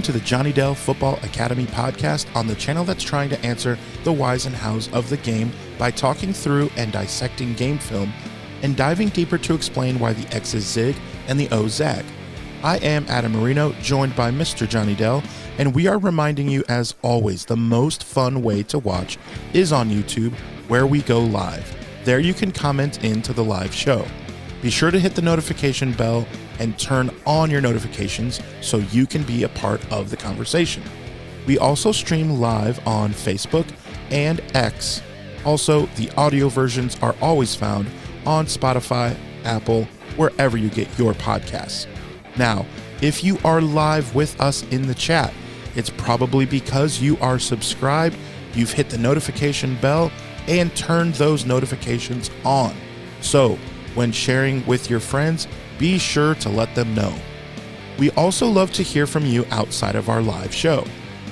to the Johnny Dell Football Academy podcast on the channel that's trying to answer the whys and hows of the game by talking through and dissecting game film and diving deeper to explain why the X's zig and the O's zag. I am Adam Marino, joined by Mr. Johnny Dell, and we are reminding you, as always, the most fun way to watch is on YouTube, where we go live. There you can comment into the live show. Be sure to hit the notification bell and turn on your notifications so you can be a part of the conversation. We also stream live on Facebook and X. Also, the audio versions are always found on Spotify, Apple, wherever you get your podcasts. Now, if you are live with us in the chat, it's probably because you are subscribed, you've hit the notification bell, and turned those notifications on. So, when sharing with your friends, be sure to let them know. We also love to hear from you outside of our live show.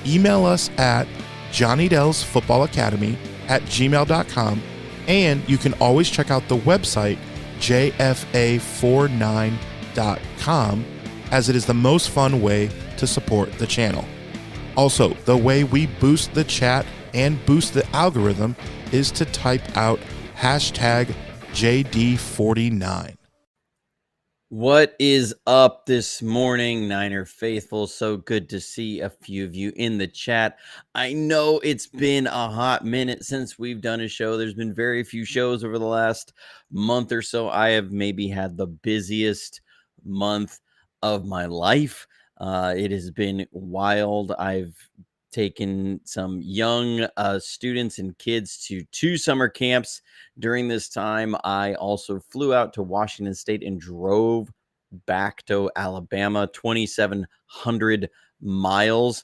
Email us at johnnydellsfootballacademy@gmail.com, and you can always check out the website jfa49.com, as it is the most fun way to support the channel. Also, the way we boost the chat and boost the algorithm is to type out hashtag JD49. What is up this morning, Niner faithful? So good to see a few of you in the chat. I know it's been a hot minute since we've done a show. There's been very few shows over the last month or so. I have maybe had the busiest month of my life. It has been wild. I've taken some young students and kids to 2 summer camps during this time. I also flew out to Washington State and drove back to Alabama, 2,700 miles.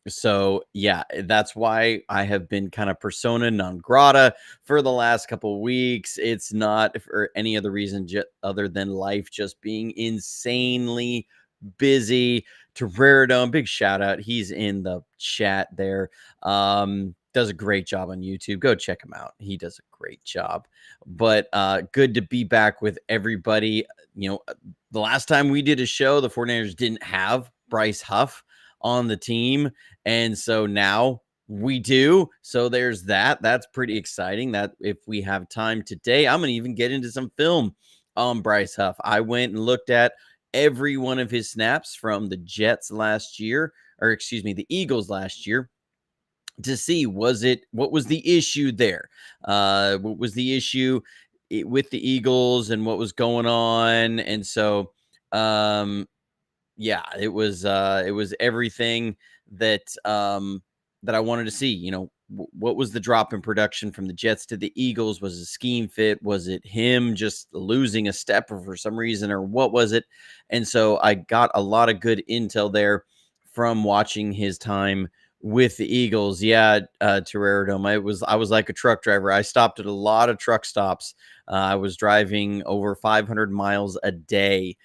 So yeah, that's why I have been kind of persona non grata for the last couple of weeks. It's not for any other reason other than life just being insanely busy. Terrerdome, big shout out. He's in the chat there. Does a great job on YouTube. Go check him out. He does a great job. But good to be back with everybody. You know, the last time we did a show, the 49ers didn't have Bryce Huff on the team. And so now we do. So there's that. That's pretty exciting. That if we have time today, I'm going to even get into some film on Bryce Huff. I went and looked at every one of his snaps from the Jets last year, the Eagles last year, to see what was the issue there? What was the issue with the Eagles and what was going on? And so, it was everything that that I wanted to see. You know, what was the drop in production from the Jets to the Eagles? Was it scheme fit? Was it him just losing a step for some reason, or what was it? And so I got a lot of good intel there from watching his time with the Eagles. Yeah, Terrerdome, I was like a truck driver. I stopped at a lot of truck stops. I was driving over 500 miles a day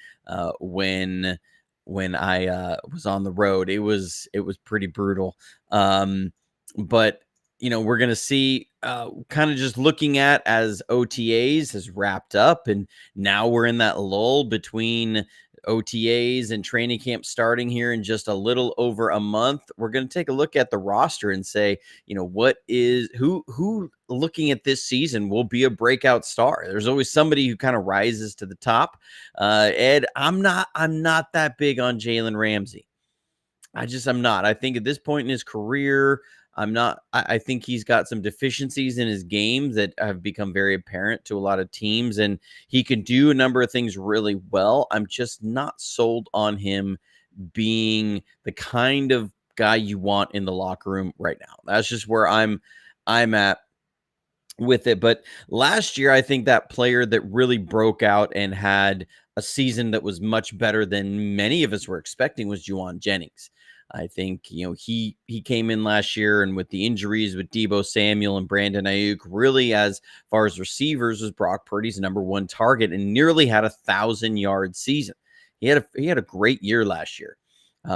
when I was on the road. It was pretty brutal. But you know, we're going to see kind of just looking at as OTAs has wrapped up, and now we're in that lull between OTAs and training camp starting here in just a little over a month. We're going to take a look at the roster and say, you know, who looking at this season will be a breakout star. There's always somebody who kind of rises to the top. Ed, I'm not that big on Jalen Ramsey. I'm not. I think at this point in his career, I think he's got some deficiencies in his game that have become very apparent to a lot of teams, and he can do a number of things really well. I'm just not sold on him being the kind of guy you want in the locker room right now. That's just where I'm at with it. But last year, I think that player that really broke out and had a season that was much better than many of us were expecting was Juwan Jennings. I think, you know, he came in last year, and with the injuries with Deebo Samuel and Brandon Ayuk, really as far as receivers was Brock Purdy's number one target and nearly had 1,000-yard season. He had a great year last year.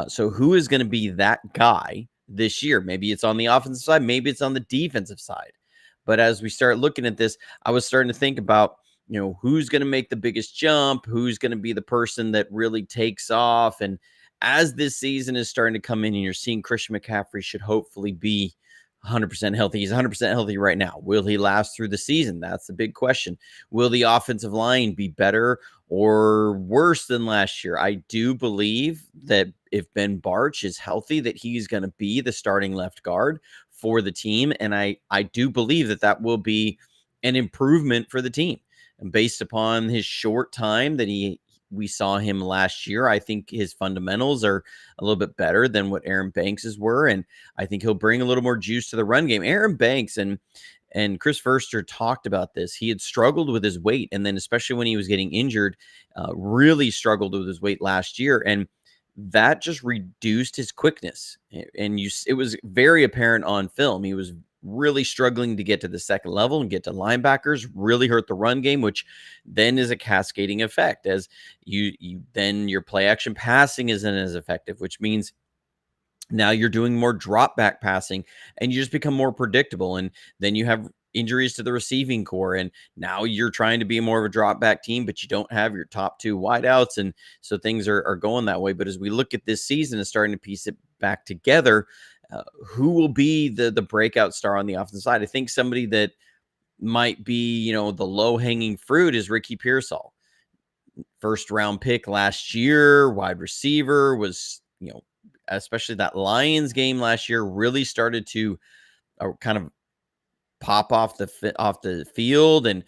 So who is going to be that guy this year? Maybe it's on the offensive side, maybe it's on the defensive side. But as we start looking at this, I was starting to think about, you know, who's going to make the biggest jump, who's going to be the person that really takes off. And as this season is starting to come in and you're seeing Christian McCaffrey should hopefully be 100% healthy. He's 100% healthy right now. Will he last through the season? That's the big question. Will the offensive line be better or worse than last year? I do believe that if Ben Barch is healthy, that he's going to be the starting left guard for the team. And I do believe that will be an improvement for the team. And based upon his short time that we saw him last year, I think his fundamentals are a little bit better than what Aaron Banks's were. And I think he'll bring a little more juice to the run game. Aaron Banks and Chris Verster talked about this. He had struggled with his weight. And then especially when he was getting injured, really struggled with his weight last year. And that just reduced his quickness. And it was very apparent on film. He was really struggling to get to the second level and get to linebackers, really hurt the run game, which then is a cascading effect as then your play action passing isn't as effective, which means now you're doing more drop back passing and you just become more predictable. And then you have injuries to the receiving core. And now you're trying to be more of a drop back team, but you don't have your top two wideouts. And so things are going that way. But as we look at this season and starting to piece it back together, who will be the breakout star on the offensive side? I think somebody that might be, the low hanging fruit is Ricky Pearsall. First round pick last year, wide receiver, was, especially that Lions game last year, really started to kind of pop off the field and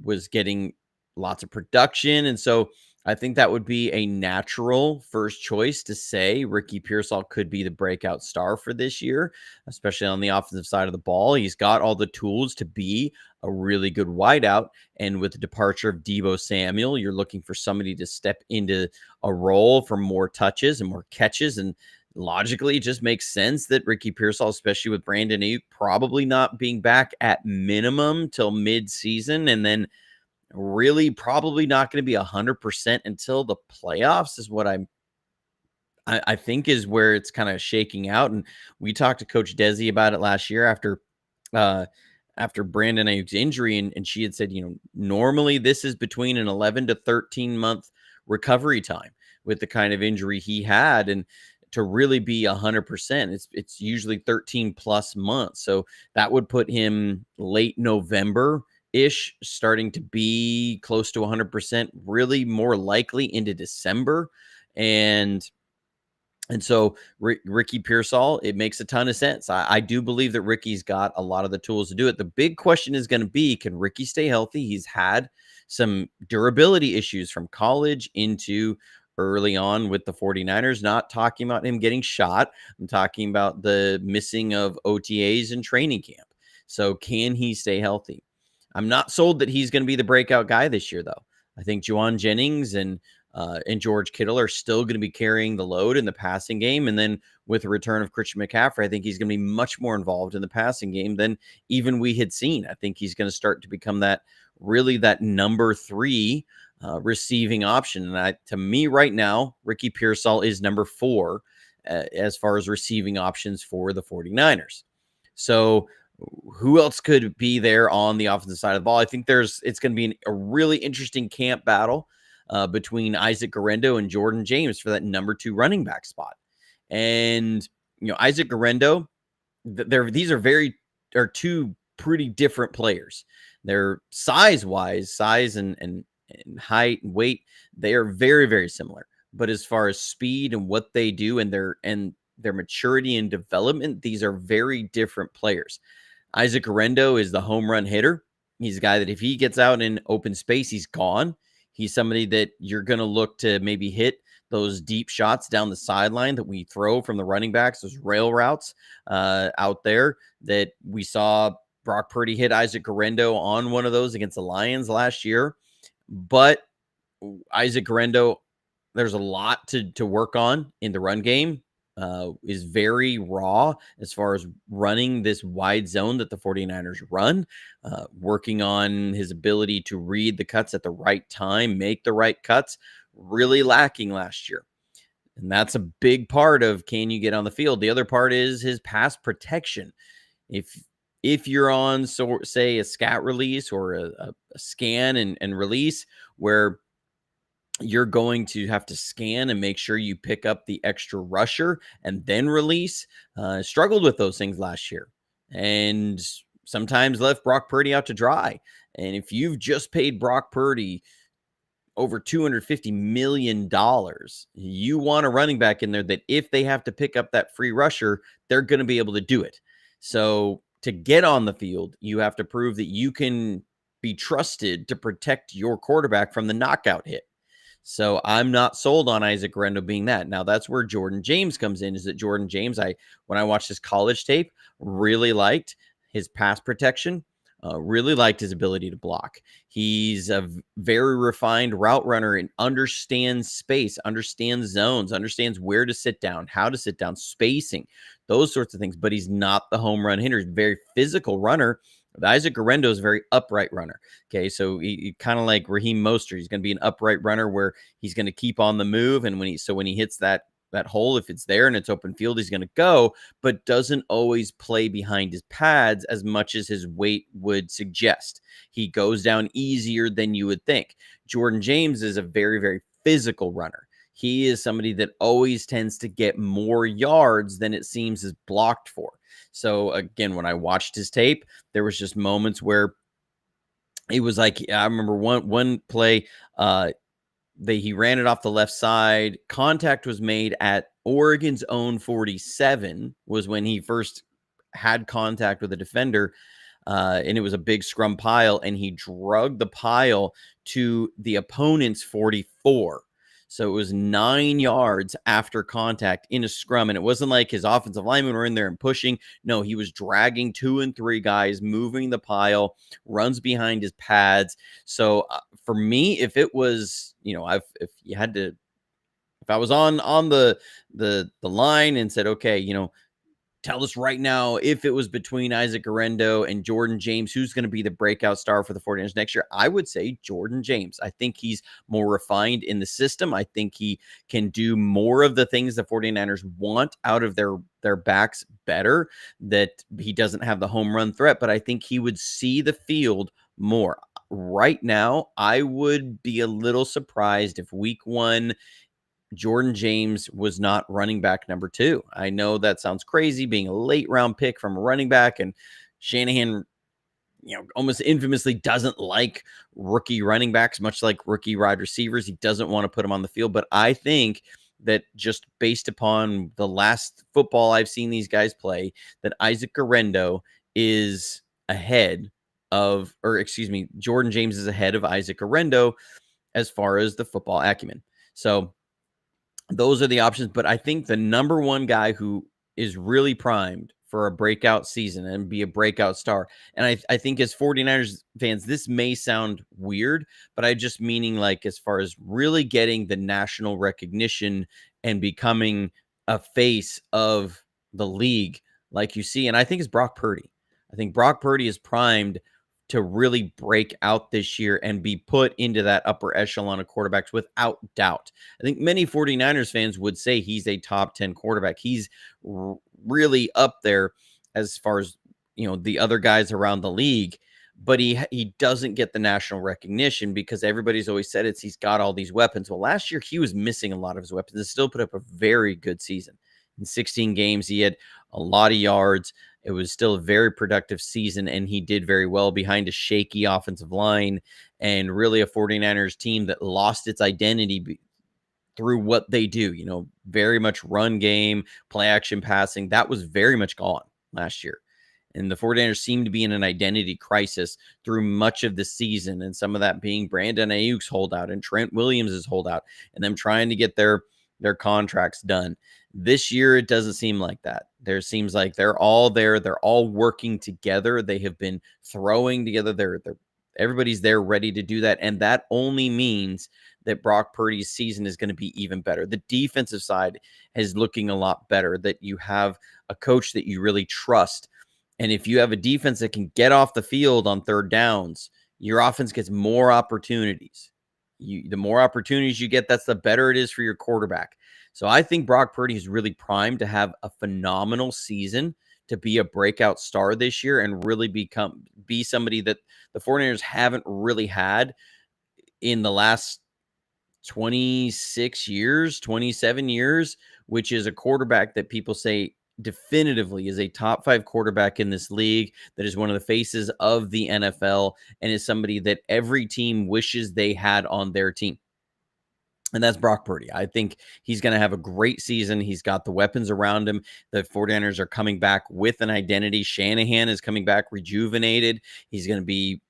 was getting lots of production. And so I think that would be a natural first choice to say Ricky Pearsall could be the breakout star for this year, especially on the offensive side of the ball. He's got all the tools to be a really good wideout. And with the departure of Deebo Samuel, you're looking for somebody to step into a role for more touches and more catches. And logically, it just makes sense that Ricky Pearsall, especially with Brandon Ayuk probably not being back at minimum till mid-season, and then really probably not going to be 100% until the playoffs is what I think is where it's kind of shaking out. And we talked to Coach Desi about it last year after Brandon Ayuk's injury, and she had said, normally this is between an 11 to 13 month recovery time with the kind of injury he had, and to really be 100%, it's usually 13 plus months. So that would put him late November ish, starting to be close to 100%, really more likely into December. And so Ricky Pearsall, it makes a ton of sense. I do believe that Ricky's got a lot of the tools to do it. The big question is going to be, can Ricky stay healthy? He's had some durability issues from college into early on with the 49ers, not talking about him getting shot. I'm talking about the missing of OTAs and training camp. So can he stay healthy? I'm not sold that he's going to be the breakout guy this year, though. I think Juwan Jennings and George Kittle are still going to be carrying the load in the passing game. And then with the return of Christian McCaffrey, I think he's going to be much more involved in the passing game than even we had seen. I think he's going to start to become that number 3 receiving option. And to me right now, Ricky Pearsall is number 4 as far as receiving options for the 49ers. So who else could be there on the offensive side of the ball? I think it's going to be a really interesting camp battle between Isaac Guerendo and Jordan James for that number 2 running back spot. And, Isaac Guerendo, these are 2 pretty different players. They're size and height and weight, they are very, very similar. But as far as speed and what they do and their maturity and development, these are very different players. Isaac Guerendo is the home run hitter. He's a guy that if he gets out in open space, he's gone. He's somebody that you're going to look to maybe hit those deep shots down the sideline that we throw from the running backs, those rail routes out there that we saw Brock Purdy hit Isaac Guerendo on one of those against the Lions last year. But Isaac Guerendo, there's a lot to work on in the run game. Is very raw as far as running this wide zone that the 49ers run, working on his ability to read the cuts at the right time, make the right cuts, really lacking last year. And that's a big part of, can you get on the field? The other part is his pass protection. If you're on, say, a scat release or a scan and release where you're going to have to scan and make sure you pick up the extra rusher and then release. Struggled with those things last year and sometimes left Brock Purdy out to dry. And if you've just paid Brock Purdy over $250 million, you want a running back in there that if they have to pick up that free rusher, they're going to be able to do it. So to get on the field, you have to prove that you can be trusted to protect your quarterback from the knockout hit. So I'm not sold on Isaac Guerendo being that. Now that's where Jordan James comes in. Is that Jordan James? When I watched his college tape, really liked his pass protection, really liked his ability to block. He's a very refined route runner and understands space, understands zones, understands where to sit down, how to sit down, spacing, those sorts of things. But he's not the home run hitter. He's a very physical runner. Isaac Guerendo is a very upright runner. Okay, so he kind of like Raheem Mostert. He's going to be an upright runner where he's going to keep on the move, and when he hits that hole, if it's there and it's open field, he's going to go, but doesn't always play behind his pads as much as his weight would suggest. He goes down easier than you would think. Jordan James is a very, very physical runner. He is somebody that always tends to get more yards than it seems is blocked for. So again, when I watched his tape, there was just moments where it was like, I remember one play, he ran it off the left side. Contact was made at Oregon's own 47 was when he first had contact with a defender. And it was a big scrum pile, and he drugged the pile to the opponent's 44. So it was 9 yards after contact in a scrum. And it wasn't like his offensive linemen were in there and pushing. No, he was dragging 2 and 3 guys, moving the pile, runs behind his pads. So for me, if it was, if I was on the line and said, okay, tell us right now, if it was between Isaac Guerendo and Jordan James, who's going to be the breakout star for the 49ers next year? I would say Jordan James. I think he's more refined in the system. I think he can do more of the things the 49ers want out of their backs better, that he doesn't have the home run threat, but I think he would see the field more. Right now, I would be a little surprised if week 1 Jordan James was not running back number 2. I know that sounds crazy, being a late round pick from a running back, and Shanahan, almost infamously doesn't like rookie running backs, much like rookie wide receivers. He doesn't want to put them on the field. But I think that just based upon the last football I've seen these guys play, that Isaac Guerendo is ahead of, Jordan James is ahead of Isaac Guerendo as far as the football acumen. So those are the options, but I think the number one guy who is really primed for a breakout season and be a breakout star, and I think as 49ers fans, this may sound weird, but I just meaning like as far as really getting the national recognition and becoming a face of the league like you see, and I think it's Brock Purdy. I think Brock Purdy is primed to really break out this year and be put into that upper echelon of quarterbacks without doubt. I think many 49ers fans would say he's a top 10 quarterback. He's really up there as far as, the other guys around the league, but he doesn't get the national recognition because everybody's always said he's got all these weapons. Well, last year he was missing a lot of his weapons and still put up a very good season. In 16 games, he had a lot of yards. It was still a very productive season, and he did very well behind a shaky offensive line and really a 49ers team that lost its identity through what they do, very much run game, play action passing. That was very much gone last year. And the 49ers seem to be in an identity crisis through much of the season, and some of that being Brandon Ayuk's holdout and Trent Williams' holdout and them trying to get their contracts done. This year, it doesn't seem like that. There seems like they're all there. They're all working together. They have been throwing together. Everybody's there ready to do that. And that only means that Brock Purdy's season is going to be even better. The defensive side is looking a lot better, that you have a coach that you really trust. And if you have a defense that can get off the field on third downs, your offense gets more opportunities. The more opportunities you get, that's the better it is for your quarterback. So I think Brock Purdy is really primed to have a phenomenal season, to be a breakout star this year and really be somebody that the 49ers haven't really had in the last 26 years, 27 years, which is a quarterback that people say definitively is a top 5 quarterback in this league, that is one of the faces of the NFL, and is somebody that every team wishes they had on their team. And that's Brock Purdy. I think he's going to have a great season. He's got the weapons around him. The 49ers are coming back with an identity. Shanahan is coming back rejuvenated. He's going to be,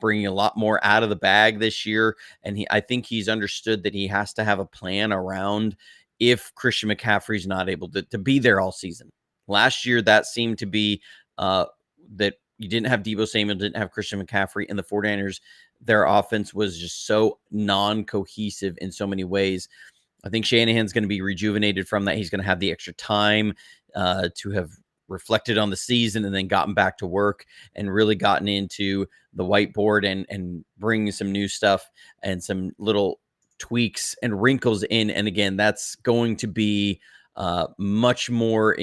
bringing a lot more out of the bag this year. And I think he's understood that he has to have a plan around if Christian McCaffrey's not able to be there all season. Last year, that seemed to be that you didn't have Deebo Samuel, didn't have Christian McCaffrey, and the 49ers, their offense was just so non-cohesive in so many ways. I think Shanahan's going to be rejuvenated from that. He's going to have the extra time to have reflected on the season and then gotten back to work and really gotten into the whiteboard and bringing some new stuff and some little tweaks and wrinkles in. And again, that's going to be much more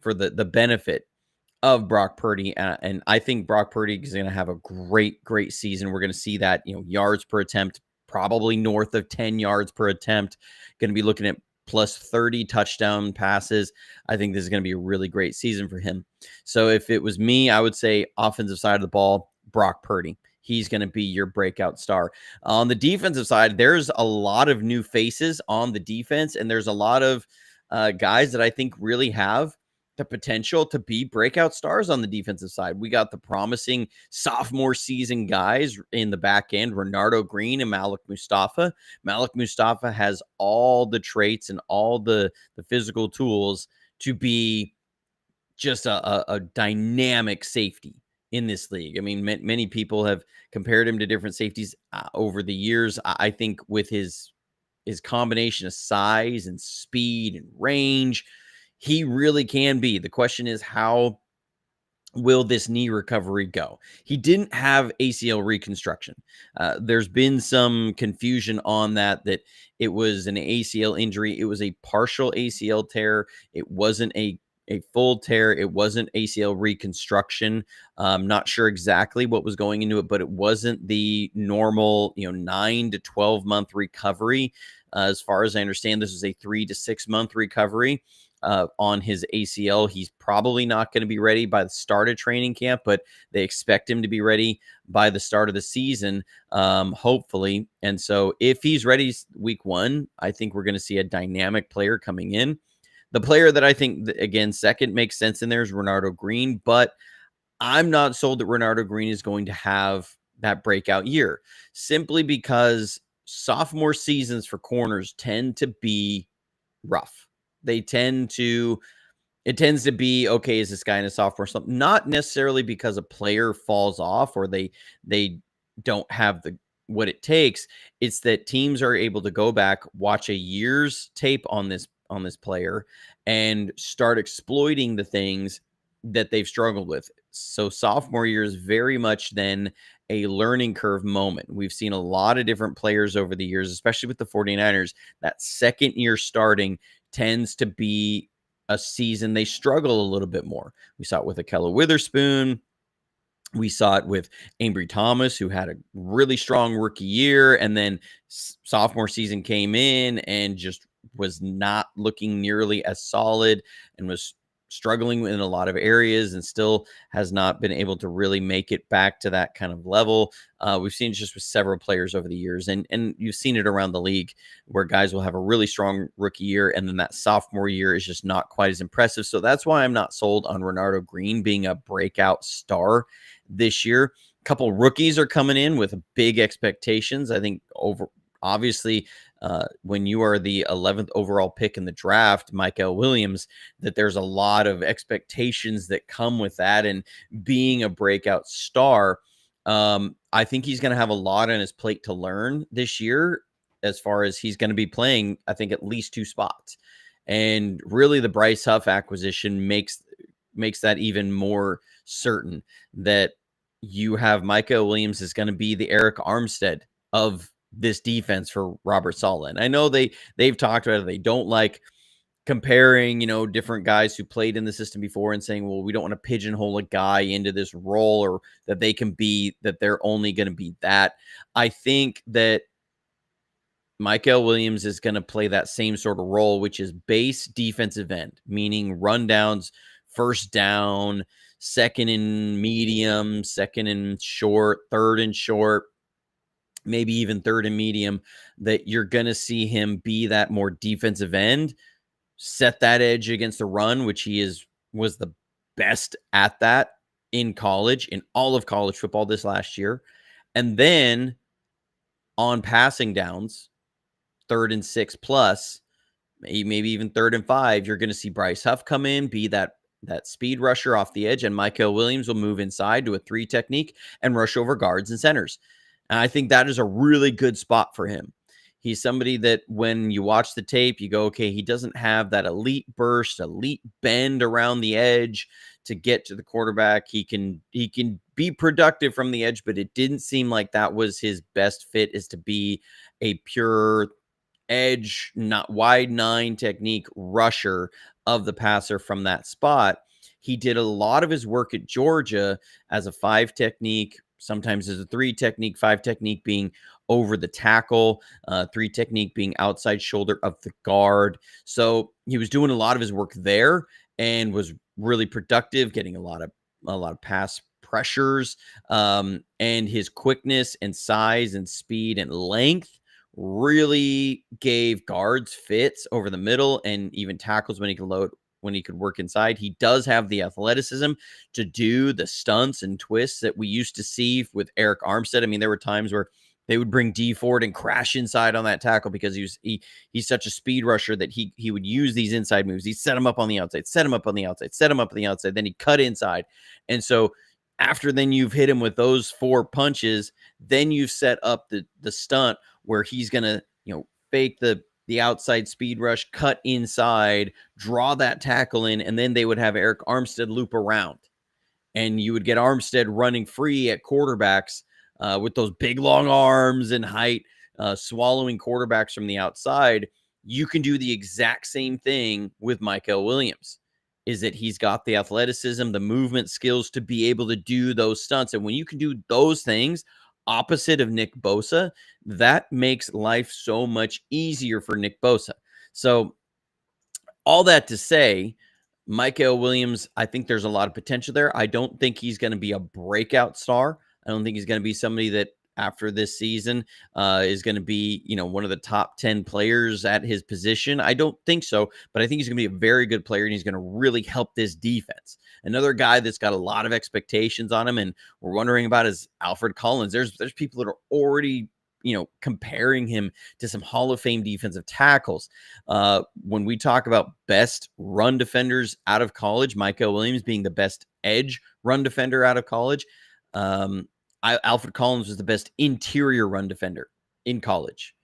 for the benefit of Brock Purdy. And I think Brock Purdy is going to have a great season. We're going to see that, yards per attempt, probably north of 10 yards per attempt, going to be looking at plus 30 touchdown passes. I think this is going to be a really great season for him. So if it was me, I would say offensive side of the ball, Brock Purdy. He's going to be your breakout star. On the defensive side, there's a lot of new faces on the defense, and there's a lot of guys that I think really have the potential to be breakout stars on the defensive side. We got the promising sophomore season guys in the back end, Renardo Green and Malik Mustafa. Malik Mustafa has all the traits and all the physical tools to be just a dynamic safety in this league. I mean, many people have compared him to different safeties over the years. I think with his combination of size and speed and range, he really can be. The question is, how will this knee recovery go? He didn't have ACL reconstruction. There's been some confusion on that it was an ACL injury. It was a partial ACL tear. It wasn't a full tear. It wasn't ACL reconstruction. I'm not sure exactly what was going into it, but it wasn't the normal, 9 to 12 month recovery. As far as I understand, this is a 3 to 6 month recovery on his ACL. He's probably not going to be ready by the start of training camp, but they expect him to be ready by the start of the season, hopefully. And so if he's ready week 1, I think we're going to see a dynamic player coming in. The player that I think, again, second makes sense in there is Renardo Green, but I'm not sold that Renardo Green is going to have that breakout year, simply because sophomore seasons for corners tend to be rough. It tends to be, okay, is this guy in a sophomore slump? Not necessarily because a player falls off or they don't have what it takes. It's that teams are able to go back, watch a year's tape on this player, and start exploiting the things that they've struggled with. So sophomore year is very much then a learning curve moment. We've seen a lot of different players over the years, especially with the 49ers, that second year starting tends to be a season they struggle a little bit more. We saw it with Akella Witherspoon. We saw it with Ambry Thomas, who had a really strong rookie year, and then sophomore season came in and just was not looking nearly as solid and was struggling in a lot of areas and still has not been able to really make it back to that kind of level. We've seen it just with several players over the years, and you've seen it around the league where guys will have a really strong rookie year, and then that sophomore year is just not quite as impressive. So that's why I'm not sold on Renardo Green being a breakout star this year. A couple rookies are coming in with big expectations. I think obviously, when you are the 11th overall pick in the draft, Michael Williams, that there's a lot of expectations that come with that and being a breakout star. I think he's going to have a lot on his plate to learn this year, as far as he's going to be playing, I think, at least 2 spots. And really the Bryce Huff acquisition makes that even more certain that you have Michael Williams is going to be the Eric Armstead of this defense for Robert Saleh. And I know they've talked about it. They don't like comparing, different guys who played in the system before and saying, well, we don't want to pigeonhole a guy into this role, or that they're only going to be that. I think that Michael Williams is going to play that same sort of role, which is base defensive end, meaning rundowns, first down, second and medium, second and short, third and short, maybe even third and medium, that you're going to see him be that more defensive end, set that edge against the run, which was the best at that in college, in all of college football this last year. And then on passing downs, 3rd and 6 plus, maybe even 3rd and 5, you're going to see Bryce Huff come in, be that speed rusher off the edge, and Michael Williams will move inside to a 3 technique and rush over guards and centers. And I think that is a really good spot for him. He's somebody that when you watch the tape, you go, okay, he doesn't have that elite burst, elite bend around the edge to get to the quarterback. He can be productive from the edge, but it didn't seem like that was his best fit, is to be a pure edge, not wide 9 technique rusher of the passer from that spot. He did a lot of his work at Georgia as a 5 technique, sometimes as a 3 technique, 5 technique being over the tackle, 3 technique being outside shoulder of the guard. So he was doing a lot of his work there and was really productive, getting a lot of pass pressures, and his quickness and size and speed and length really gave guards fits over the middle and even tackles when he could work inside. He does have the athleticism to do the stunts and twists that we used to see with Eric Armstead. I mean, there were times where they would bring D Ford and crash inside on that tackle because he's such a speed rusher that he would use these inside moves. He'd set him up on the outside, set him up on the outside, set him up on the outside, then he'd cut inside. And so after then you've hit him with those 4 punches, then you've set up the stunt where he's going to, fake the outside speed rush, cut inside, draw that tackle in, and then they would have Eric Armstead loop around. And you would get Armstead running free at quarterbacks with those big, long arms and height, swallowing quarterbacks from the outside. You can do the exact same thing with Michael Williams, is that he's got the athleticism, the movement skills to be able to do those stunts. And when you can do those things opposite of Nick Bosa, that makes life so much easier for Nick Bosa. So all that to say, Michael Williams, I think there's a lot of potential there. I don't think he's going to be a breakout star. I don't think he's going to be somebody that after this season is going to be, one of the top 10 players at his position. I don't think so, but I think he's going to be a very good player, and he's going to really help this defense. Another guy that's got a lot of expectations on him and we're wondering about is Alfred Collins. There's people that are already, comparing him to some Hall of Fame defensive tackles. When we talk about best run defenders out of college, Michael Williams being the best edge run defender out of college, Alfred Collins was the best interior run defender in college.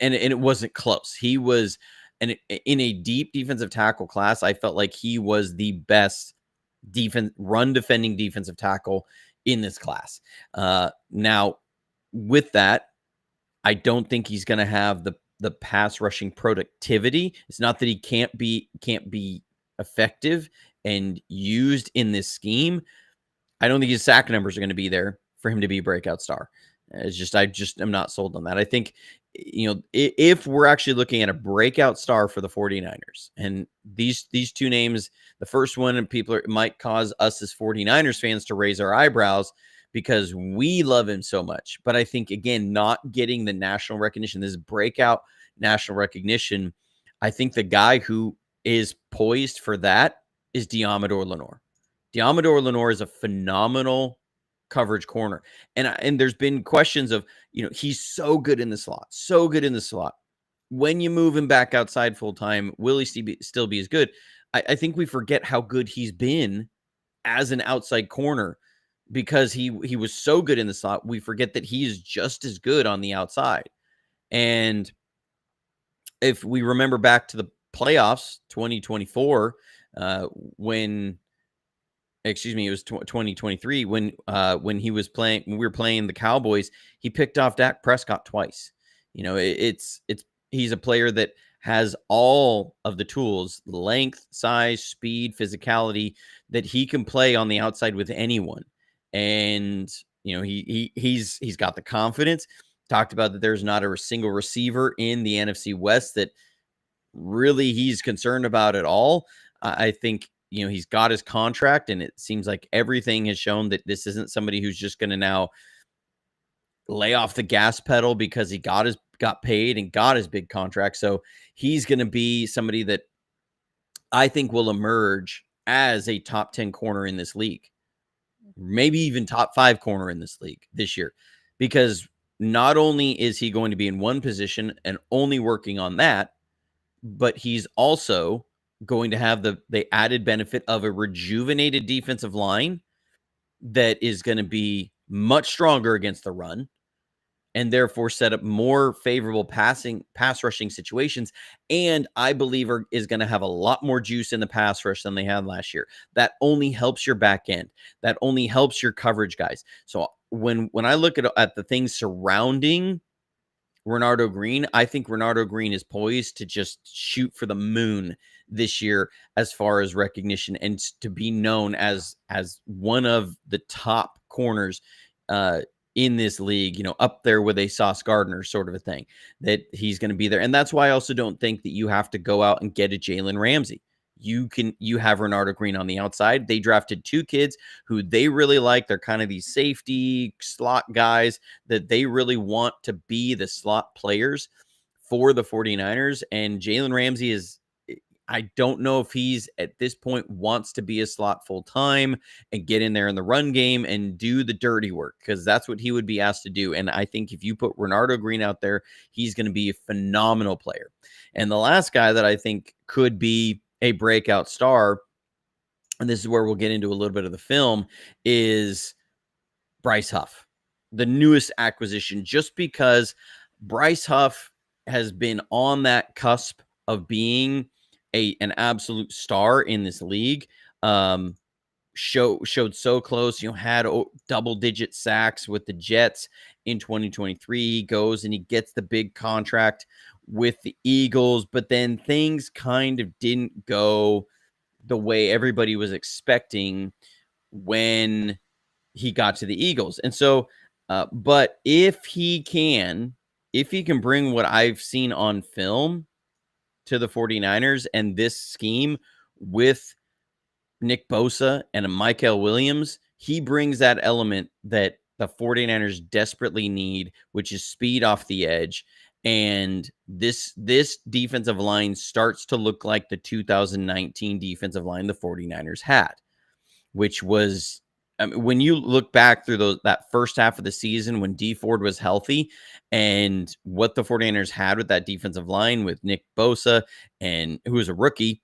And it wasn't close. He was in a deep defensive tackle class. I felt like he was the best run defending defensive tackle in this class. Now, with that, I don't think he's going to have the pass rushing productivity. It's not that he can't be effective and used in this scheme. I don't think his sack numbers are going to be there for him to be a breakout star. I'm not sold on that. I think, if we're actually looking at a breakout star for the 49ers, and these 2 names, the first one, and it might cause us as 49ers fans to raise our eyebrows because we love him so much. But I think, again, not getting the national recognition, this breakout national recognition, I think the guy who is poised for that is Diamador Lenore. Diamador Lenore is a phenomenal coverage corner. And there's been questions of, he's so good in the slot. When you move him back outside full time, will he still be as good? I think we forget how good he's been as an outside corner because he was so good in the slot. We forget that he is just as good on the outside. And if we remember back to the playoffs, 2024, it was 2023 when he was playing, when we were playing the Cowboys, he picked off Dak Prescott twice. He's a player that has all of the tools, length, size, speed, physicality, that he can play on the outside with anyone. And, he's got the confidence talked about that there's not a single receiver in the NFC West that really he's concerned about at all. I think, he's got his contract, and it seems like everything has shown that this isn't somebody who's just going to now lay off the gas pedal because he got paid and got his big contract. So he's going to be somebody that I think will emerge as a top 10 corner in this league, maybe even top 5 corner in this league this year, because not only is he going to be in one position and only working on that, but he's also going to have the added benefit of a rejuvenated defensive line that is going to be much stronger against the run, and therefore set up more favorable pass rushing situations. And I believe is going to have a lot more juice in the pass rush than they had last year. That only helps your back end. That only helps your coverage guys. So when I look at the things surrounding Renardo Green, I think Renardo Green is poised to just shoot for the moon this year as far as recognition, and to be known as one of the top corners in this league, up there with a Sauce Gardner sort of a thing, that he's going to be there. And that's why I also don't think that you have to go out and get a Jalen Ramsey. You have Renardo Green on the outside. They drafted 2 kids who they really like. They're kind of these safety slot guys that they really want to be the slot players for the 49ers. And Jalen Ramsey I don't know if he's at this point wants to be a slot full time and get in there in the run game and do the dirty work, because that's what he would be asked to do. And I think if you put Renardo Green out there, he's going to be a phenomenal player. And the last guy that I think could be a breakout star, and this is where we'll get into a little bit of the film, is Bryce Huff, the newest acquisition, just because Bryce Huff has been on that cusp of being an absolute star in this league. Showed so close, had double-digit sacks with the Jets in 2023. He goes and he gets the big contract with the Eagles, but then things kind of didn't go the way everybody was expecting when he got to the Eagles. And so, but if he can bring what I've seen on film to the 49ers and this scheme with Nick Bosa and a Michael Williams, he brings that element that the 49ers desperately need, which is speed off the edge. And this defensive line starts to look like the 2019 defensive line the 49ers had, which was, when you look back through that first half of the season when Dee Ford was healthy and what the 49ers had with that defensive line with Nick Bosa, and who was a rookie,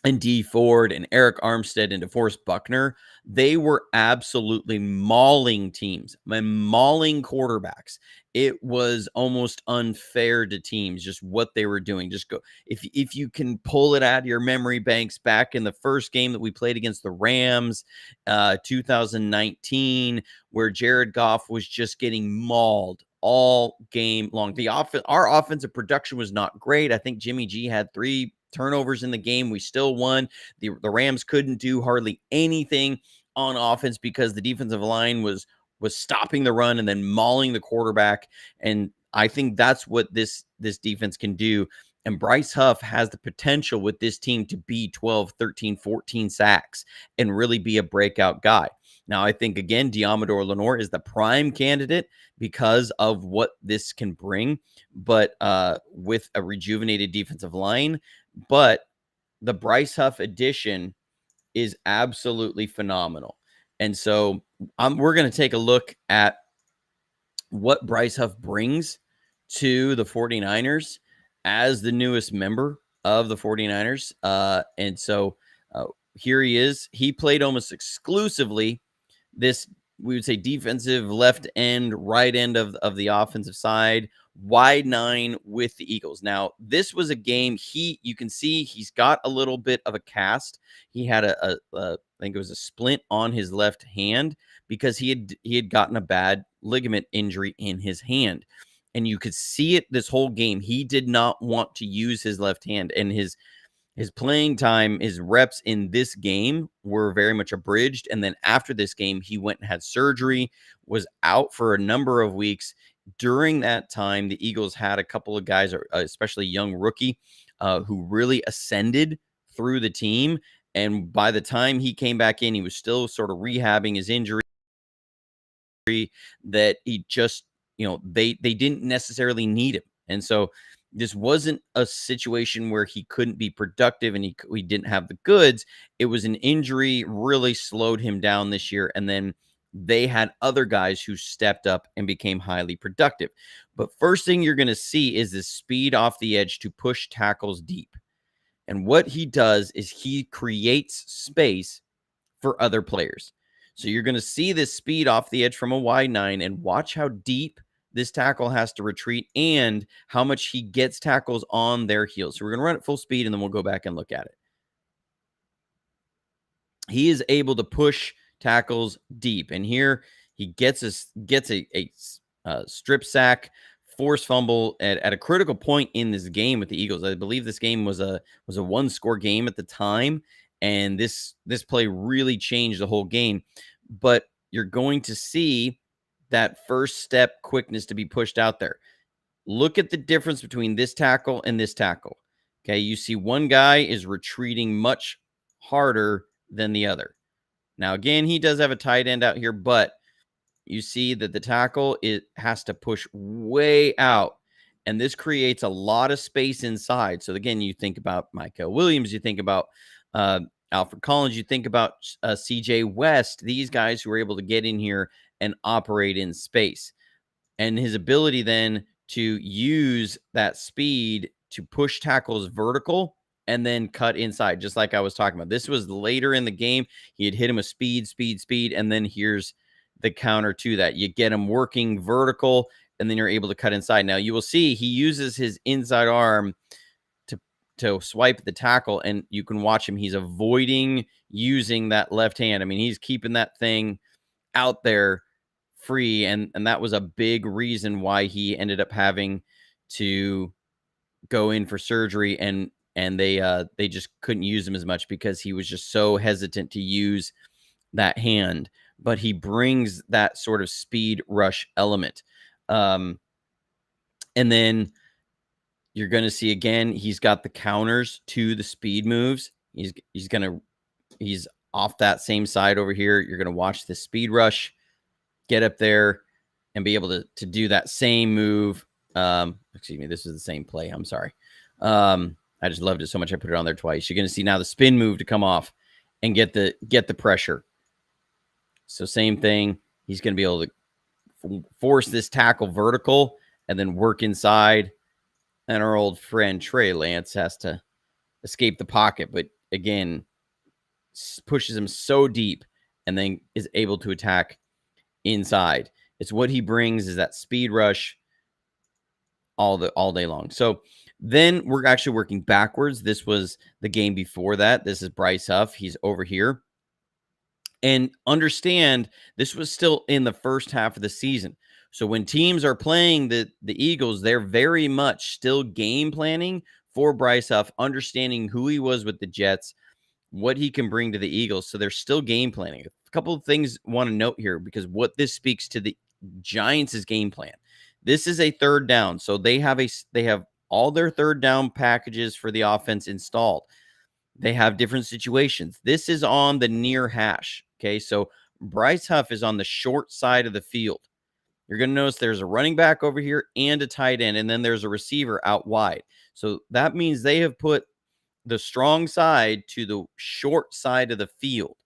and Dee Ford and Eric Armstead and DeForest Buckner, they were absolutely mauling teams, mauling quarterbacks. It was almost unfair to teams, just what they were doing. Just go, if you can pull it out of your memory banks, back in the first game that we played against the Rams, 2019, where Jared Goff was just getting mauled all game long. Our offensive production was not great. I think Jimmy G had 3 turnovers in the game. We still won. The Rams couldn't do hardly anything on offense because the defensive line was stopping the run and then mauling the quarterback. And I think that's what this defense can do. And Bryce Huff has the potential with this team to be 12, 13, 14 sacks and really be a breakout guy. Now, I think, again, Deommodore Lenoir is the prime candidate because of what this can bring, but with a rejuvenated defensive line. But the Bryce Huff addition is absolutely phenomenal. And so we're going to take a look at what Bryce Huff brings to the 49ers as the newest member of the 49ers. And so here he is. He played almost exclusively this, we would say, defensive left end, right end of the offensive side, wide 9 with the Eagles. Now, this was a game you can see he's got a little bit of a cast. He had I think it was a splint on his left hand because he had gotten a bad ligament injury in his hand. And you could see it this whole game. He did not want to use his left hand, and his playing time, his reps in this game were very much abridged. And then after this game, he went and had surgery, was out for a number of weeks During that time, the Eagles had a couple of guys, especially young rookie, who really ascended through the team. And by the time he came back in, he was still sort of rehabbing his injury, that he just, they didn't necessarily need him. And so this wasn't a situation where he couldn't be productive and he didn't have the goods. It was an injury really slowed him down this year. And then they had other guys who stepped up and became highly productive. But first thing you're going to see is this speed off the edge to push tackles deep. And what he does is he creates space for other players. So you're going to see this speed off the edge from a wide 9, and watch how deep this tackle has to retreat and how much he gets tackles on their heels. So we're going to run at full speed, and then we'll go back and look at it. He is able to push tackles deep, and here he gets a strip sack, forced fumble at a critical point in this game with the Eagles. I believe this game was a one-score game at the time, and this play really changed the whole game. But you're going to see that first step quickness to be pushed out there. Look at the difference between this tackle and this tackle. Okay, you see one guy is retreating much harder than the other. Now, again, he does have a tight end out here, but you see that the tackle has to push way out, and this creates a lot of space inside. So, again, you think about Michael Williams, you think about Alfred Collins, you think about CJ West, these guys who are able to get in here and operate in space. And his ability then to use that speed to push tackles vertical and then cut inside, just like I was talking about. This was later in the game. He had hit him with speed, and then here's the counter to that. You get him working vertical, and then you're able to cut inside. Now, you will see he uses his inside arm to swipe the tackle, and you can watch him. He's avoiding using that left hand. I mean, he's keeping that thing out there free, and that was a big reason why he ended up having to go in for surgery, and they just couldn't use him as much because he was just so hesitant to use that hand. But he brings that sort of speed rush element. And then you're going to see, again, he's got the counters to the speed moves. He's off that same side over here. You're going to watch the speed rush get up there and be able to do that same move. Excuse me, this is the same play. I'm sorry. I just loved it so much I put it on there twice. You're going to see now the spin move to come off and get the pressure. So same thing. He's going to be able to force this tackle vertical and then work inside. And our old friend Trey Lance has to escape the pocket, but again, pushes him so deep and then is able to attack inside. It's what he brings is that speed rush all day long. So then we're actually working backwards. This was the game before that. This is Bryce Huff. He's over here. And understand, this was still in the first half of the season. So when teams are playing the Eagles, they're very much still game planning for Bryce Huff, understanding who he was with the Jets, what he can bring to the Eagles. So they're still game planning. A couple of things I want to note here, because what this speaks to the Giants' game plan. This is a third down. So they have all their third down packages for the offense installed. They have different situations. This is on the near hash. Okay, so Bryce Huff is on the short side of the field. You're going to notice there's a running back over here and a tight end, and then there's a receiver out wide. So that means they have put the strong side to the short side of the field.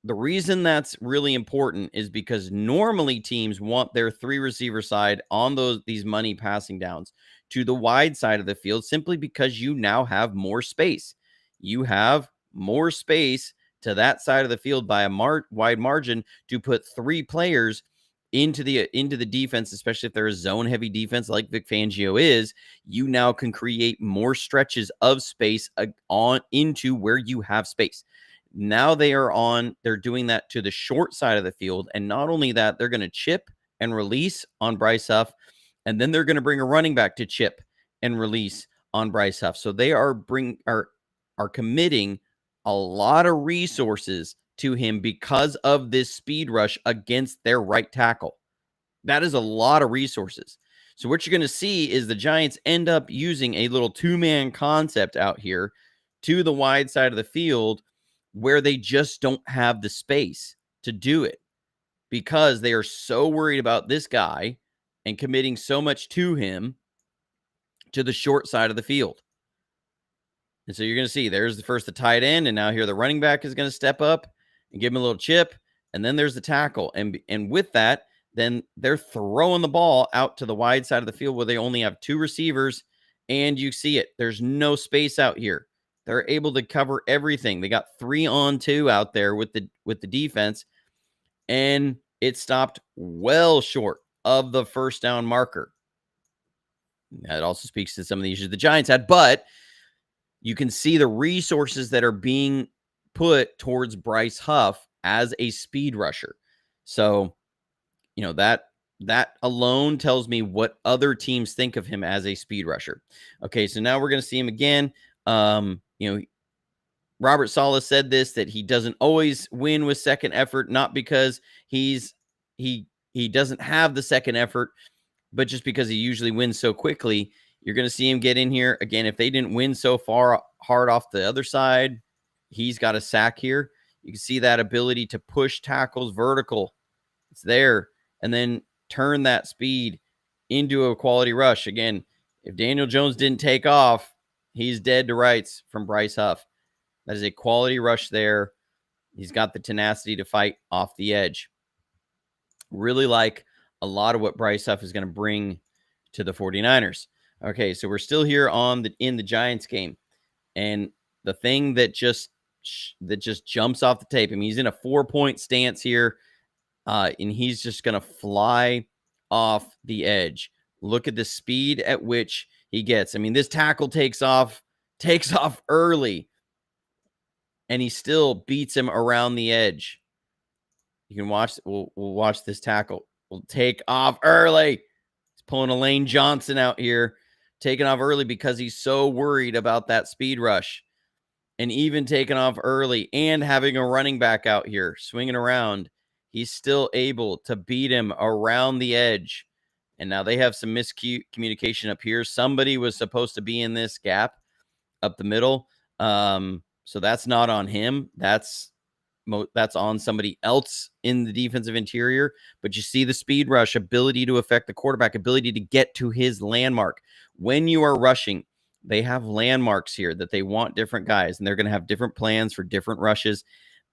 The reason that's really important is because normally teams want their three receiver side on these money passing downs to the wide side of the field, simply because you now have more space. You have more space to that side of the field by a wide margin to put three players into the defense, especially if they're a zone heavy defense like Vic Fangio is. You now can create more stretches of space on into where you have space. Now they're doing that to the short side of the field. And not only that, they're going to chip and release on Bryce Huff. And then they're going to bring a running back to chip and release on Bryce Huff. So they are committing a lot of resources to him because of this speed rush against their right tackle. That is a lot of resources. So what you're going to see is the Giants end up using a little two-man concept out here to the wide side of the field where they just don't have the space to do it because they are so worried about this guy and committing so much to him to the short side of the field. And so you're going to see there's the tight end, and now here the running back is going to step up and give him a little chip, and then there's the tackle. And with that, then they're throwing the ball out to the wide side of the field where they only have two receivers, and you see it. There's no space out here. They're able to cover everything. They got 3-on-2 out there with the defense, and it stopped well short of the first down marker. That also speaks to some of the issues the Giants had, but you can see the resources that are being put towards Bryce Huff as a speed rusher. So, that alone tells me what other teams think of him as a speed rusher. Okay, so now we're going to see him again. Robert Saleh said this, that he doesn't always win with second effort, not because he doesn't have the second effort, but just because he usually wins so quickly. You're going to see him get in here. Again, if they didn't win so far hard off the other side, he's got a sack here. You can see that ability to push tackles vertical. It's there. And then turn that speed into a quality rush. Again, if Daniel Jones didn't take off, he's dead to rights from Bryce Huff. That is a quality rush there. He's got the tenacity to fight off the edge. Really like a lot of what Bryce Huff is going to bring to the 49ers. Okay, so we're still here in the Giants game. And the thing that just jumps off the tape, I mean, he's in a 4-point stance here, and he's just going to fly off the edge. Look at the speed at which he gets. I mean, this tackle takes off early, and he still beats him around the edge. You can watch. We'll watch this tackle. We'll take off early. He's pulling a Lane Johnson out here, taking off early because he's so worried about that speed rush. And even taking off early and having a running back out here swinging around, he's still able to beat him around the edge. And now they have some miscommunication up here. Somebody was supposed to be in this gap up the middle. So that's not on him. That's on somebody else in the defensive interior. But you see the speed rush, ability to affect the quarterback, ability to get to his landmark. When you are rushing, they have landmarks here that they want different guys, and they're going to have different plans for different rushes.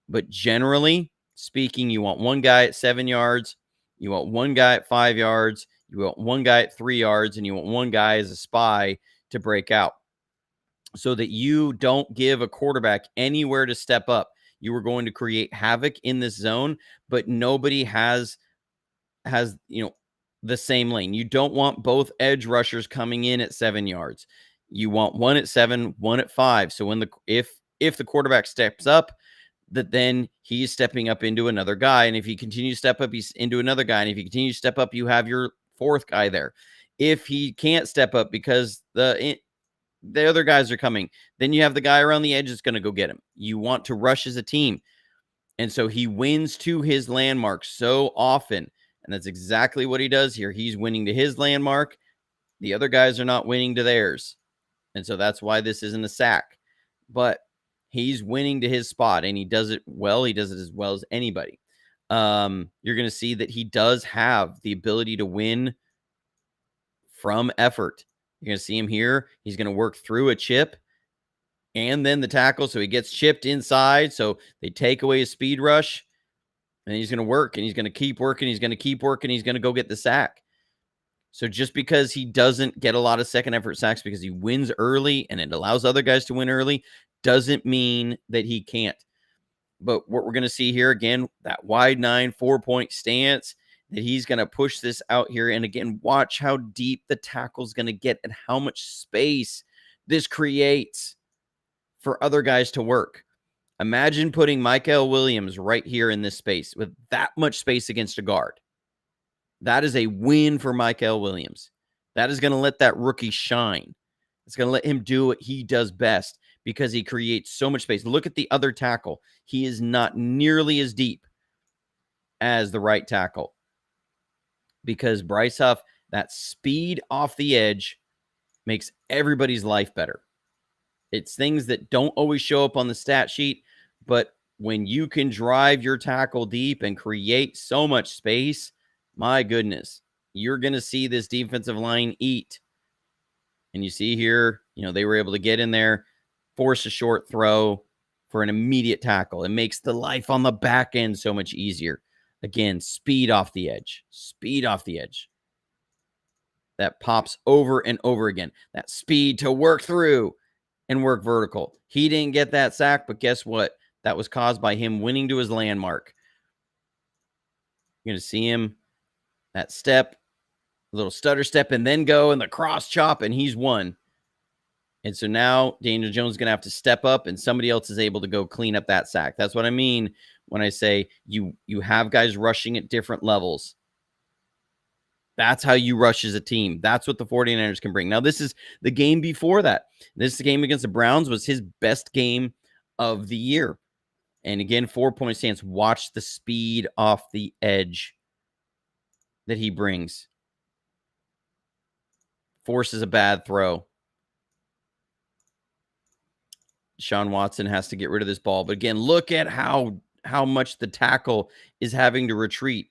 But generally speaking, you want one guy at 7 yards, you want one guy at 5 yards, you want one guy at 3 yards, and you want one guy as a spy to break out so that you don't give a quarterback anywhere to step up. You are going to create havoc in this zone, but nobody has the same lane. You don't want both edge rushers coming in at 7 yards. You want one at 7, one at 5. So if the quarterback steps up, that then he's stepping up into another guy. And if he continues to step up, he's into another guy. And if he continues to step up, you have your fourth guy there. If he can't step up because the other guys are coming, then you have the guy around the edge that's going to go get him. You want to rush as a team. And so he wins to his landmark so often. And that's exactly what he does here. He's winning to his landmark. The other guys are not winning to theirs. And so that's why this isn't a sack. But he's winning to his spot, and he does it well. He does it as well as anybody. You're going to see that he does have the ability to win from effort. You're going to see him here. He's going to work through a chip and then the tackle. So he gets chipped inside. So they take away his speed rush, and he's going to work, and he's going to keep working. He's going to keep working. He's going to go get the sack. So just because he doesn't get a lot of second effort sacks because he wins early and it allows other guys to win early doesn't mean that he can't. But what we're going to see here again, that wide 9, 4-point stance, that he's going to push this out here. And again, watch how deep the tackle's going to get and how much space this creates for other guys to work. Imagine putting Michael Williams right here in this space with that much space against a guard. That is a win for Michael Williams. That is going to let that rookie shine. It's going to let him do what he does best because he creates so much space. Look at the other tackle. He is not nearly as deep as the right tackle. because Bryce Huff, that speed off the edge makes everybody's life better. It's things that don't always show up on the stat sheet, but when you can drive your tackle deep and create so much space, my goodness, you're going to see this defensive line eat. And you see here, they were able to get in there, force a short throw for an immediate tackle. It makes the life on the back end so much easier. Again, speed off the edge. That pops over and over again. That speed to work through and work vertical. He didn't get that sack, but guess what? That was caused by him winning to his landmark. You're going to see him, that step, a little stutter step, and then go in the cross chop, and he's won. And so now Daniel Jones is going to have to step up, and somebody else is able to go clean up that sack. That's what I mean when I say you have guys rushing at different levels. That's how you rush as a team. That's what the 49ers can bring. Now, this is the game before that. This game against the Browns was his best game of the year. And again, 4-point stance. Watch the speed off the edge that he brings. Forces a bad throw. Deshaun Watson has to get rid of this ball. But again, look at how much the tackle is having to retreat.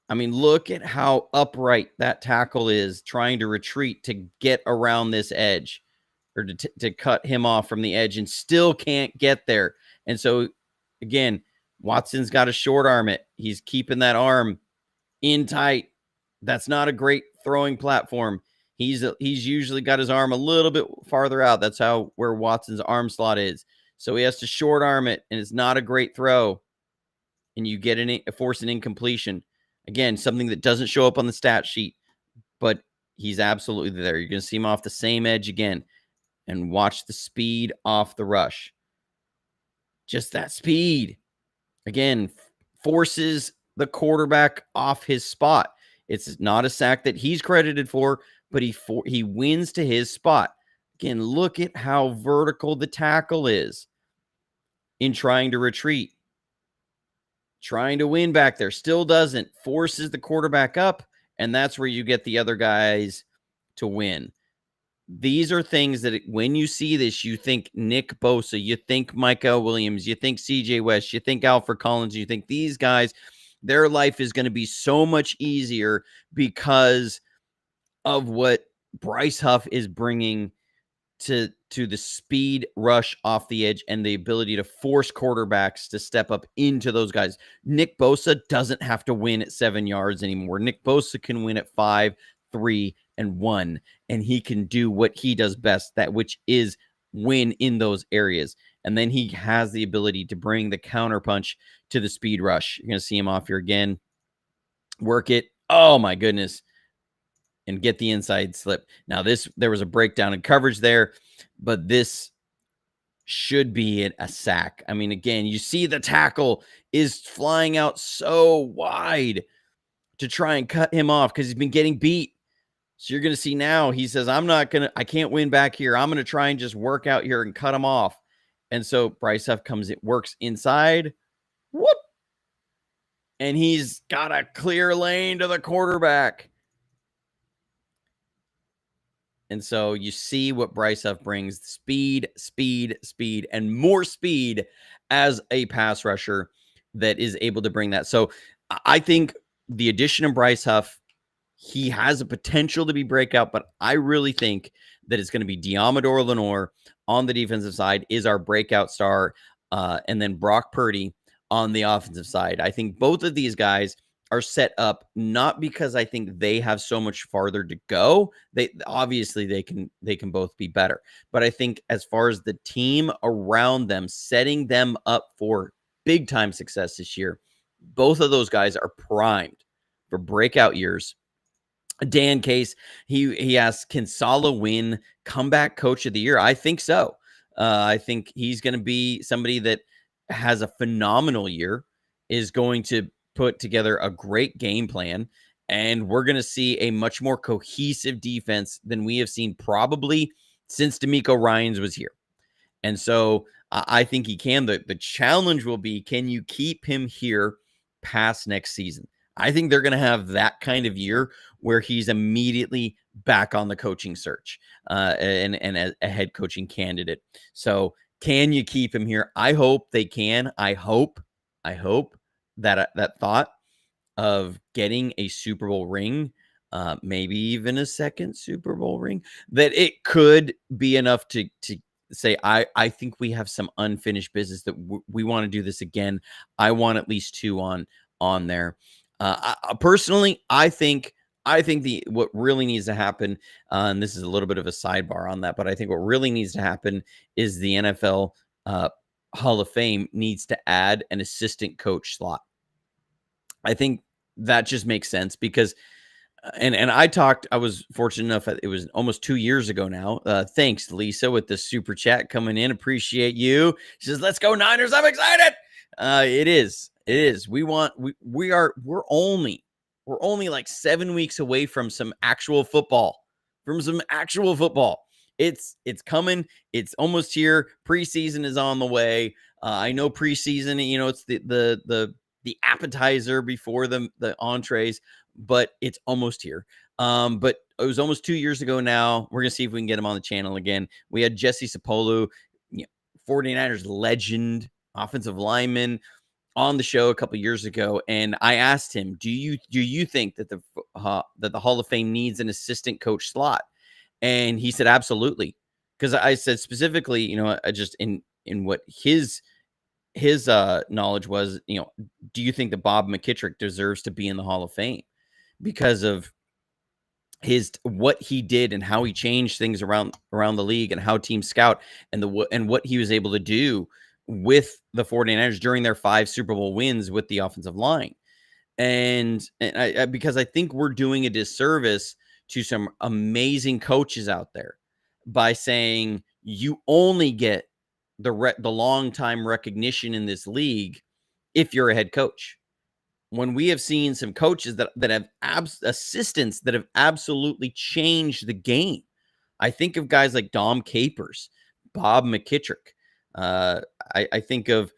I mean, look at how upright that tackle is trying to retreat to get around this edge or to cut him off from the edge and still can't get there. And so, again, Watson's got to short arm it. He's keeping that arm in tight. That's not a great throwing platform. He's usually got his arm a little bit farther out. That's where Watson's arm slot is. So he has to short arm it, and it's not a great throw. And you get force an incompletion. Again, something that doesn't show up on the stat sheet, but he's absolutely there. You're going to see him off the same edge again, and watch the speed off the rush. Just that speed. Again, forces the quarterback off his spot. It's not a sack that he's credited for, but he wins to his spot. Again, look at how vertical the tackle is in trying to retreat. Trying to win back there. Still doesn't. Forces the quarterback up, and that's where you get the other guys to win. These are things that when you see this, you think Nick Bosa, you think Micah Williams, you think CJ West, you think Alfred Collins, you think these guys, their life is going to be so much easier because of what Bryce Huff is bringing to the speed rush off the edge and the ability to force quarterbacks to step up into those guys. Nick Bosa doesn't have to win at 7 yards anymore. Nick Bosa can win at 5, 3, and 1, and he can do what he does best, which is win in those areas. And then he has the ability to bring the counterpunch to the speed rush. You're going to see him off here again. Work it. Oh, my goodness. And get the inside slip. Now, there was a breakdown in coverage there, but this should be a sack. I mean, again, you see the tackle is flying out so wide to try and cut him off because he's been getting beat. So you're going to see now he says, I can't win back here. I'm going to try and just work out here and cut him off. And so Bryce Huff works inside. Whoop. And he's got a clear lane to the quarterback. And so you see what Bryce Huff brings: speed, and more speed as a pass rusher that is able to bring that. So I think the addition of Bryce Huff, he has a potential to be breakout, but I really think that it's going to be Diamador Lenore on the defensive side is our breakout star, and then Brock Purdy on the offensive side. I think both of these guys are set up not because I think they have so much farther to go. They can both be better, but I think as far as the team around them, setting them up for big time success this year, both of those guys are primed for breakout years. Dan Case, he asked, can Saleh win comeback coach of the year? I think so. I think he's going to be somebody that has a phenomenal year, is going to put together a great game plan, and we're going to see a much more cohesive defense than we have seen probably since DeMeco Ryans was here. And so I think he can. The challenge will be, can you keep him here past next season? I think they're going to have that kind of year where he's immediately back on the coaching search and a head coaching candidate. So can you keep him here? I hope they can. I hope that thought of getting a Super Bowl ring, maybe even a second Super Bowl ring, that it could be enough to say, I think we have some unfinished business that we want to do this again. I want at least 2 on there. Personally, I think what really needs to happen, and this is a little bit of a sidebar on that, but I think what really needs to happen is the NFL Hall of Fame needs to add an assistant coach slot. I think that just makes sense because, and I was fortunate enough, it was almost 2 years ago now. Thanks, Lisa, with the super chat coming in. Appreciate you. She says, let's go Niners. I'm excited. It is. We're only like 7 weeks away from some actual football, It's coming. It's almost here. Preseason is on the way. I know preseason, it's the appetizer before the entrees, but it's almost here. But it was almost 2 years ago now. We're going to see if we can get him on the channel again. We had Jesse Sapolu, 49ers legend, offensive lineman, on the show a couple years ago, and I asked him, do you think that the Hall of Fame needs an assistant coach slot? And he said, absolutely. Because I said specifically, I just in what his knowledge was, do you think that Bob McKittrick deserves to be in the Hall of Fame because of what he did and how he changed things around the league and how teams scout and what he was able to do with the 49ers during their 5 Super Bowl wins with the offensive line. And I because I think we're doing a disservice to some amazing coaches out there by saying you only get the long time recognition in this league if you're a head coach. When we have seen some coaches that have assistants that have absolutely changed the game. I think of guys like Dom Capers, Bob McKittrick. I think of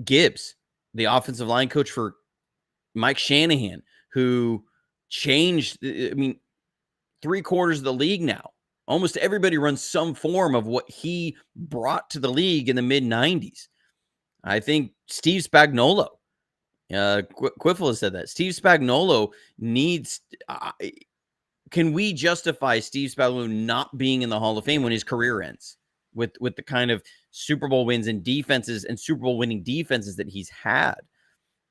Gibbs, the offensive line coach for Mike Shanahan, who changed, 3/4 of the league now. Almost everybody runs some form of what he brought to the league in the mid-90s. I think Steve Spagnuolo, Quiffle has said that. Steve Spagnuolo needs... can we justify Steve Spagnuolo not being in the Hall of Fame when his career ends? With the kind of Super Bowl wins and defenses and Super Bowl winning defenses that he's had?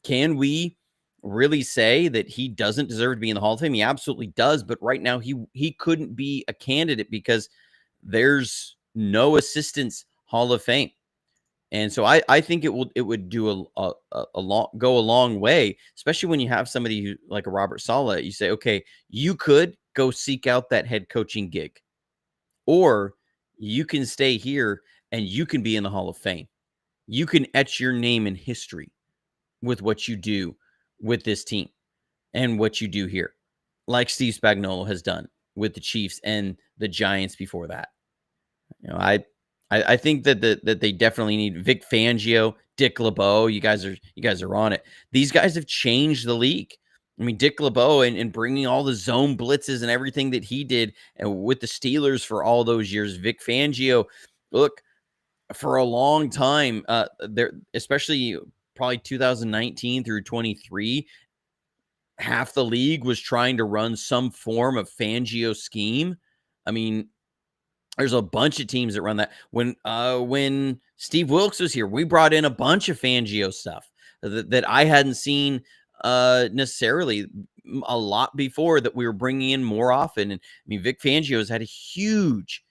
Can we really say that he doesn't deserve to be in the Hall of Fame? He absolutely does, but right now he couldn't be a candidate because there's no assistants Hall of Fame. And so I think it would do go a long way, especially when you have somebody who, like a Robert Saleh. You say, okay, you could go seek out that head coaching gig, or you can stay here and you can be in the Hall of Fame. You can etch your name in history with what you do with this team and what you do here, like Steve Spagnuolo has done with the Chiefs and the Giants before that. I think that they definitely need Vic Fangio, Dick LeBeau. You guys are on it. These guys have changed the league. Dick LeBeau and bringing all the zone blitzes and everything that he did and with the Steelers for all those years. Vic Fangio, look, for a long time, there, especially probably 2019 through 23, half the league was trying to run some form of Fangio scheme. There's a bunch of teams that run that. When Steve Wilkes was here, we brought in a bunch of Fangio stuff that I hadn't seen necessarily a lot before, that we were bringing in more often. And Vic Fangio has had a huge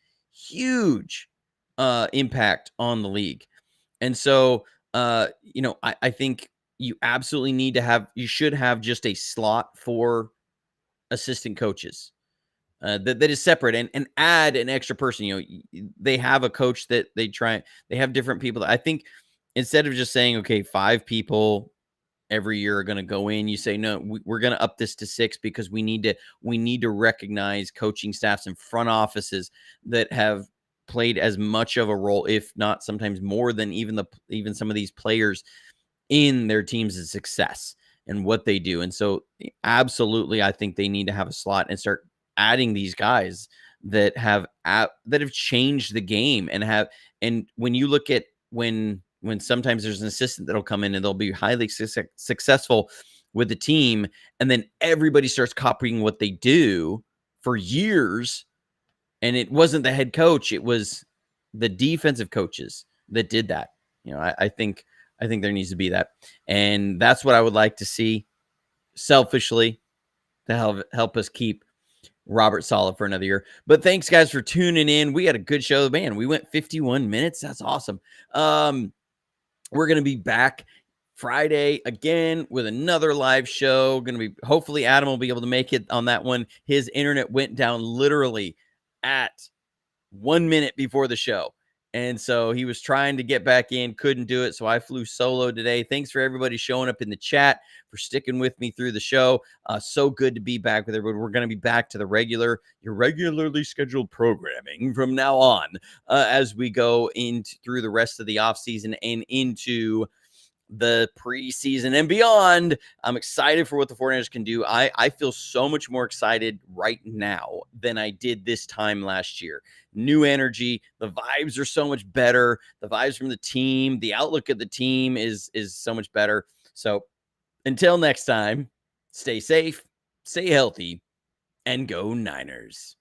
impact on the league. And so, I think you absolutely you should have just a slot for assistant coaches. That is separate and add an extra person. They have a coach that they have different people. I think instead of just saying, okay, 5 people every year are going to go in, you say, no, we're going to up this to 6 because we need to recognize coaching staffs and front offices that have played as much of a role, if not sometimes more than even some of these players in their team's success and what they do. And so absolutely, I think they need to have a slot and start adding these guys that have changed the game and when you look at when sometimes there's an assistant that'll come in and they'll be highly successful with the team, and then everybody starts copying what they do for years, and it wasn't the head coach, it was the defensive coaches that did that. I think there needs to be that, and that's what I would like to see selfishly to help us keep Robert Saleh for another year. But thanks, guys, for tuning in. We had a good show. Man, we went 51 minutes. That's awesome. We're going to be back Friday again with another live show. Hopefully Adam will be able to make it on that one. His internet went down literally at 1 minute before the show. And so he was trying to get back in, couldn't do it. So I flew solo today. Thanks for everybody showing up in the chat, for sticking with me through the show. So good to be back with everybody. We're going to be back to your regularly scheduled programming from now on as we go through the rest of the offseason and into the preseason and beyond. I'm excited for what the 49ers can do. I feel so much more excited right now than I did this time last year. New energy. The vibes are so much better. The vibes from the team, the outlook of the team is so much better. So until next time, stay safe, stay healthy, and go Niners.